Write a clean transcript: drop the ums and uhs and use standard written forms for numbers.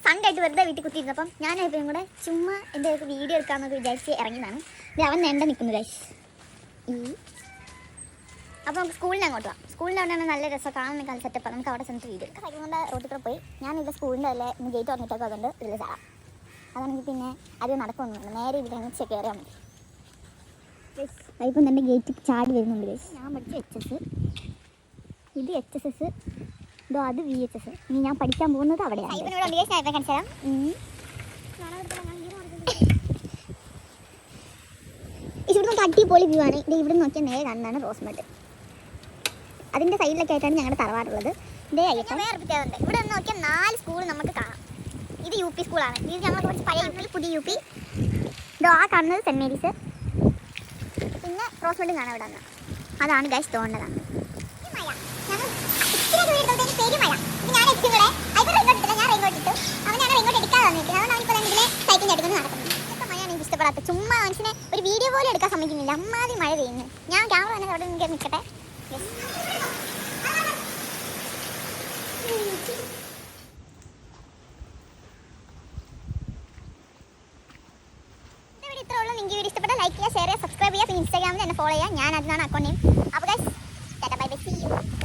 സൺഡായിട്ട് വെറുതെ വീട്ടിൽ കുത്തിയിരുന്നപ്പം ഞാൻ ഇപ്പം കൂടെ ചുമ്മാ എൻ്റെ വീഡിയോ എടുക്കാമെന്നൊക്കെ വിചാരിച്ച് ഇറങ്ങിയതാണ്. ഇത് അവൻ നേണ്ട നിൽക്കുന്നു ഗൈസ്. അപ്പോൾ നമുക്ക് സ്കൂളിൽ അങ്ങോട്ട് പോകാം. സ്കൂളിൻ്റെ അവിടെ നല്ല രസം കാണാൻ നിൽക്കാൻ സെറ്റപ്പ്. നമുക്ക് അവിടെ ചെന്നിട്ട് വീഡിയോ എടുക്കാം. സൈക്കിൾ കൊണ്ട് റോട്ടിൽ കൂടെ പോയി ഞാൻ ഇവിടെ സ്കൂളിൻ്റെ അല്ലേ ഗേറ്റ് വന്നിട്ടൊക്കെ അതുകൊണ്ട് ഇതിൽ ചാടാം. അതാണെങ്കിൽ പിന്നെ അത് നടക്കൊന്നുമില്ല, നേരെ ഇവിടെ അങ്ങ് കയറിയാൽ മതി. ഇപ്പം തന്നെ ഗേറ്റ് ചാടി വരുന്നുണ്ട് ഗൈസ്. ഞാൻ പഠിച്ച HS, ഇത് HSS, ഇതോ അത് VHS. ഇനി ഞാൻ പഠിക്കാൻ പോകുന്നത് അവിടെയാണ്. ഇവിടുന്ന് അടിപൊളി വ്യൂ ആണ്. ഇത് ഇവിടെ നോക്കിയാൽ നേരെ കാണുന്നതാണ് റോസ്മെഡ്. അതിൻ്റെ സൈഡിലൊക്കെ ആയിട്ടാണ് ഞങ്ങളുടെ തറവാടുള്ളത്. ഇതേ അയ്യപ്പം വേറെ പ്രത്യേകത, ഇവിടെ നിന്ന് നോക്കിയാൽ 4 സ്കൂൾ നമുക്ക് കാണാം. ഇത് UP സ്കൂളാണ്. ഇത് ഞങ്ങൾ കുറച്ച് പഴയ UP, പുതിയ UP. ഇതോ ആ കാണുന്നത് സെൻറ്റ് മേരീസ്, പിന്നെ റോസ്മെഡും കാണാം ഇവിടെ നിന്ന്. അതാണ് ഗൈസ് തോന്നതാണ്. ഇഷ്ടപ്പെടാത്ത ചുമ്മാ മനുഷ്യനെ ഒരു വീഡിയോ പോലും എടുക്കാൻ സമ്മതിക്കുന്നില്ല. അമ്മാതിരി മഴ പെയ്യുന്നു. ഞാൻ ക്യാമറ തന്നെ അവിടെ നിൽക്കട്ടെ. ഇത്ര ഉള്ളൂ. നിങ്ങൾക്ക് വീഡിയോ ഇഷ്ടപ്പെട്ട ലൈക്ക് ചെയ്യുക, ഷെയർ ചെയ്യുക, സബ്സ്ക്രൈബ് ചെയ്യുക, പിന്നെ ഇൻസ്റ്റാഗ്രാമിൽ എന്നെ ഫോളോ ചെയ്യുക. ഞാൻ അതിനാണ് അക്കൗണ്ട് നെയിം. അപ്പോൾ guys tata bye bye, see U.